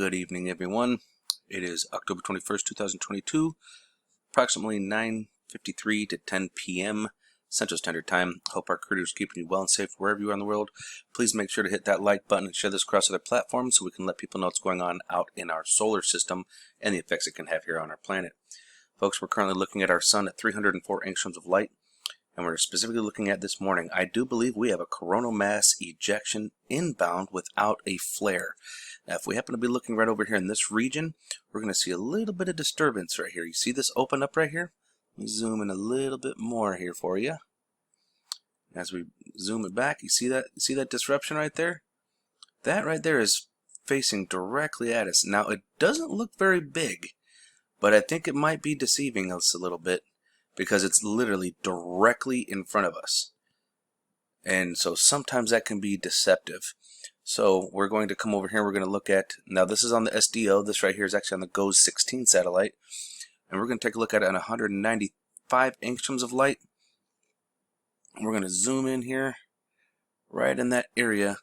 Good evening, everyone. It is October 21st, 2022, approximately 9:53 to 10 p.m. Central Standard Time. Hope our crew is keeping you well and safe wherever you are in the world. Please make sure to hit that like button and share this across other platforms so we can let people know what's going on out in our solar system and the effects it can have here on our planet. Folks, we're currently looking at our sun at 304 angstroms of light, and we're specifically looking at this morning. I do believe we have a coronal mass ejection inbound without a flare. Now, if we happen to be looking right over here in this region, we're going to see a little bit of disturbance right here. You see this open up right here? Let me zoom in a little bit more here for you. As we zoom it back, you see that? You see that disruption right there? That right there is facing directly at us. Now, it doesn't look very big, but I think it might be deceiving us a little bit, because it's literally directly in front of us. And so sometimes that can be deceptive. So we're going to come over here, we're going to look at, now this is on the SDO, this right here is actually on the GOES-16 satellite, and we're going to take a look at it on 195 angstroms of light. We're going to zoom in here, right in that area,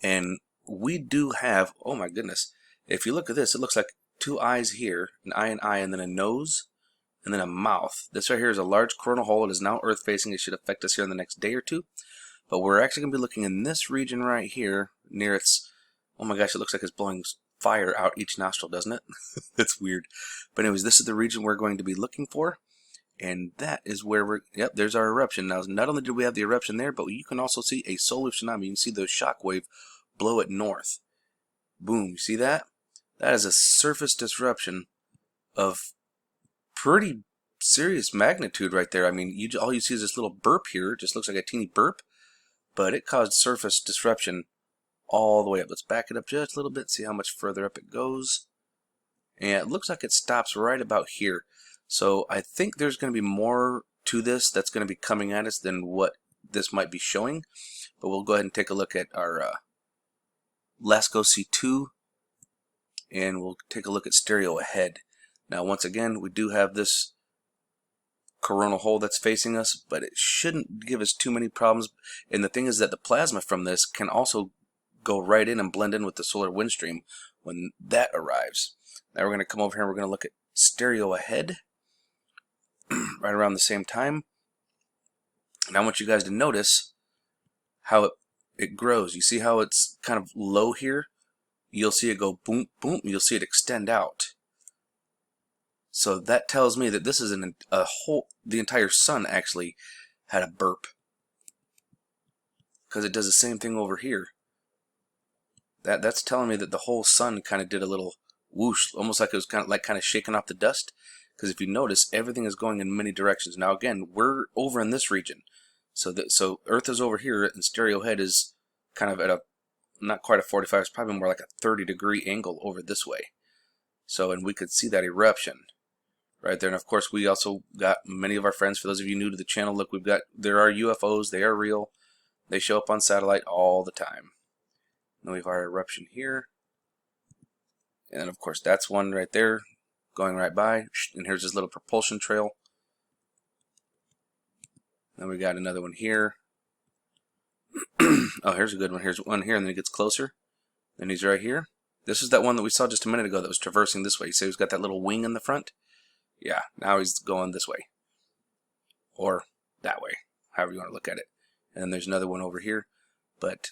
and we do have, oh my goodness, if you look at this, it looks like two eyes here, an eye, and then a nose, and then a mouth. This right here is a large coronal hole. It is now Earth facing. It should affect us here in the next day or two. But we're actually going to be looking in this region right here near its, oh my gosh, it looks like it's blowing fire out each nostril, doesn't it? That's weird. But anyways, this is the region we're going to be looking for. And that is where we're, yep, there's our eruption. Now, not only did we have the eruption there, but you can also see a solar tsunami. You can see the shock wave blow it north. Boom, you see that? That is a surface disruption of pretty serious magnitude right there. I mean, all you see is this little burp here. It just looks like a teeny burp, but it caused surface disruption all the way up. Let's back it up just a little bit, see how much further up it goes. And it looks like it stops right about here. So I think there's going to be more to this that's going to be coming at us than what this might be showing. But we'll go ahead and take a look at our LASCO C2, and we'll take a look at stereo ahead. Now, once again, we do have this coronal hole that's facing us, but it shouldn't give us too many problems. And the thing is that the plasma from this can also go right in and blend in with the solar wind stream when that arrives. Now we're going to come over here and we're going to look at stereo ahead right around the same time. And I want you guys to notice how it grows. You see how it's kind of low here? You'll see it go boom, boom. You'll see it extend out. So that tells me that this is the entire sun actually had a burp, because it does the same thing over here. That's telling me that the whole sun kind of did a little whoosh, almost like it was kind of shaking off the dust. Because if you notice, everything is going in many directions. Now again, we're over in this region, so Earth is over here, and stereo head is kind of at a not quite a 45. It's probably more like a 30-degree angle over this way. So, and we could see that eruption right there. And of course, we also got many of our friends. For those of you new to the channel, look, there are UFOs. They are real. They show up on satellite all the time. And we have our eruption here. And then of course, that's one right there going right by. And here's this little propulsion trail. Then we got another one here. Oh, here's a good one. Here's one here, and then it gets closer. Then he's right here. This is that one that we saw just a minute ago that was traversing this way. You see he's got that little wing in the front? Yeah, now he's going this way. Or that way, however you want to look at it. And then there's another one over here. But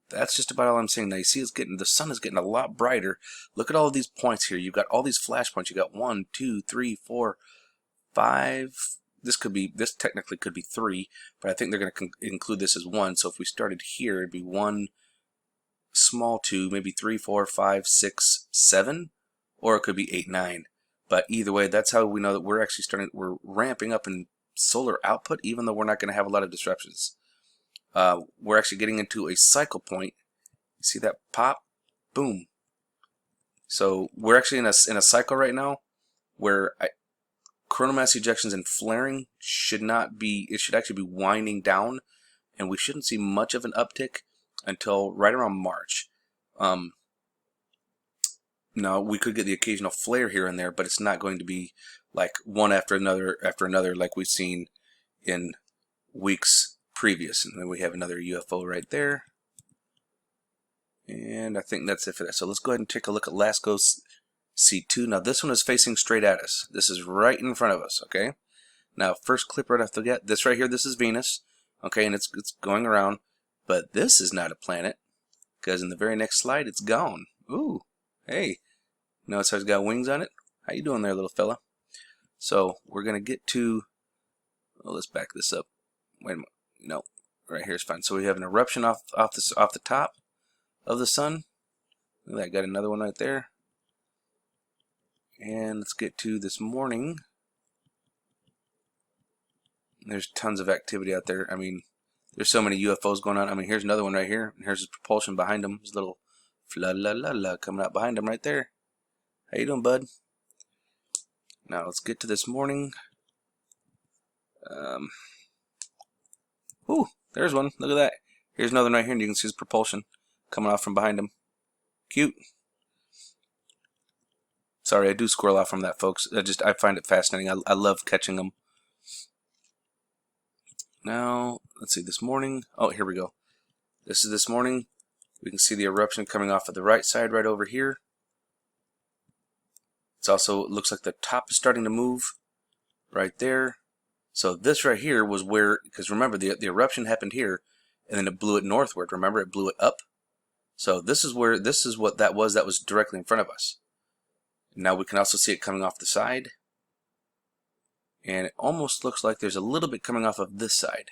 that's just about all I'm saying. Now you see the sun is getting a lot brighter. Look at all of these points here. You've got all these flash points. You got 1, 2, 3, 4, 5. This technically could be 3, but I think they're going to include this as 1. So if we started here, it'd be 1, small 2, maybe 3, 4, 5, 6, 7, or it could be 8, 9. But either way, that's how we know that we're ramping up in solar output, even though we're not going to have a lot of disruptions. We're actually getting into a cycle point. You see that pop? Boom. So we're actually in a cycle right now where coronal mass ejections and flaring should not be, it should actually be winding down, and we shouldn't see much of an uptick until right around March. Now, we could get the occasional flare here and there, but it's not going to be like one after another like we've seen in weeks previous. And then we have another UFO right there. And I think that's it for that. So let's go ahead and take a look at LASCO C2. Now this one is facing straight at us. This is right in front of us, okay? Now first clip right off the get, this right here, this is Venus, okay, and it's going around, but this is not a planet, because in the very next slide it's gone. Ooh, hey, notice how it's got wings on it? How you doing there, little fella? So we're gonna get to, well, let's back this up. Wait a minute, no, right here is fine. So we have an eruption off the top of the sun. Look at that, got another one right there. And let's get to this morning. There's tons of activity out there. I mean, there's so many UFOs going on. I mean, here's another one right here. And here's his propulsion behind him. His little fla-la-la-la coming out behind him right there. How you doing, bud? Now let's get to this morning. Ooh, there's one. Look at that. Here's another one right here, and you can see his propulsion coming off from behind him. Cute. Sorry, I do squirrel off from that, folks. I find it fascinating. I love catching them. Now, let's see, this morning. Oh, here we go. This is this morning. We can see the eruption coming off of the right side right over here. It's also, it looks like the top is starting to move right there. So this right here was where, because remember, the eruption happened here, and then it blew it northward. Remember, it blew it up. So this is what that was directly in front of us. Now we can also see it coming off the side. And it almost looks like there's a little bit coming off of this side.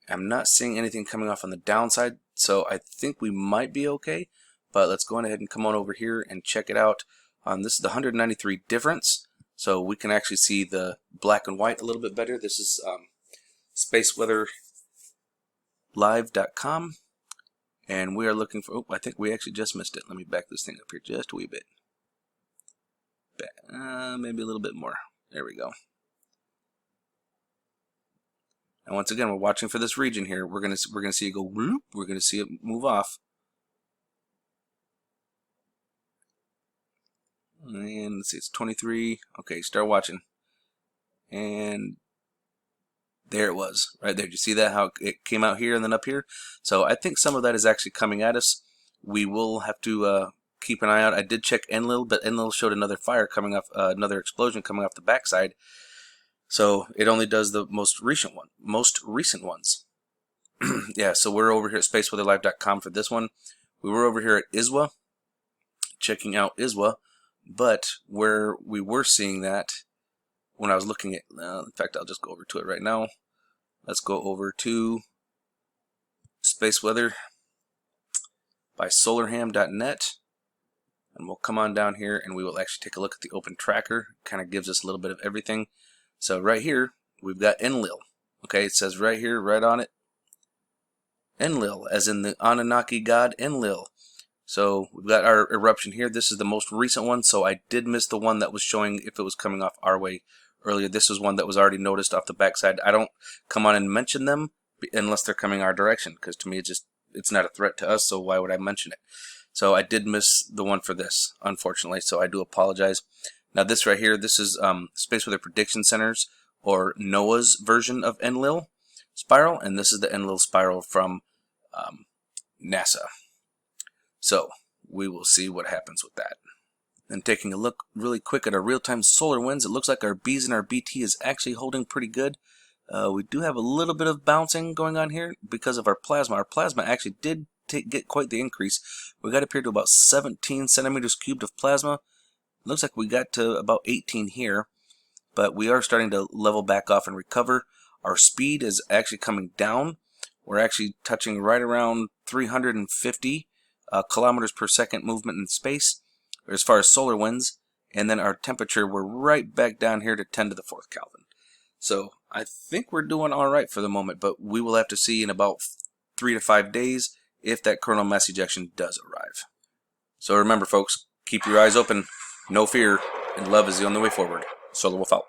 I'm not seeing anything coming off on the downside, so I think we might be okay. But let's go ahead and come on over here and check it out. This is the 193 difference, so we can actually see the black and white a little bit better. This is spaceweatherlive.com, and we are looking for, oh, I think we actually just missed it. Let me back this thing up here just a wee bit. Maybe a little bit more. There we go. And once again, we're watching for this region here. We're gonna see it go whoop. We're gonna see it move off. And let's see, it's 23. Okay, start watching. And there it was, right there. Did you see that? How it came out here and then up here? So I think some of that is actually coming at us. We will have to keep an eye out. I did check Enlil, but Enlil showed another fire coming off, another explosion coming off the backside. So it only does the most recent ones. Yeah, so we're over here at spaceweatherlive.com for this one. We were over here at ISWA, checking out ISWA, but where we were seeing that when I was looking at, in fact, I'll just go over to it right now. Let's go over to Space Weather by solarham.net. And we'll come on down here and we will actually take a look at the open tracker. Kind of gives us a little bit of everything. So right here, we've got Enlil. Okay, it says right here, right on it, Enlil, as in the Anunnaki god Enlil. So we've got our eruption here. This is the most recent one, so I did miss the one that was showing if it was coming off our way earlier. This was one that was already noticed off the backside. I don't come on and mention them unless they're coming our direction, because to me it's not a threat to us, so why would I mention it? So I did miss the one for this, unfortunately, so I do apologize. Now this right here, this is Space Weather Prediction Center's, or NOAA's version of Enlil spiral, and this is the Enlil spiral from NASA. So we will see what happens with that. And taking a look really quick at our real-time solar winds, it looks like our B's and our BT is actually holding pretty good. We do have a little bit of bouncing going on here because of our plasma. Our plasma actually did get quite the increase. We got up here to about 17 centimeters cubed of plasma. Looks like we got to about 18 here, but we are starting to level back off and recover. Our speed is actually coming down. We're actually touching right around 350 kilometers per second movement in space as far as solar winds, and then our temperature, we're right back down here to 10 to the 4th Kelvin. So I think we're doing all right for the moment, but we will have to see in about 3 to 5 days if that coronal mass ejection does arrive. So remember, folks, keep your eyes open, no fear, and love is the only way forward. Solar Wolf out.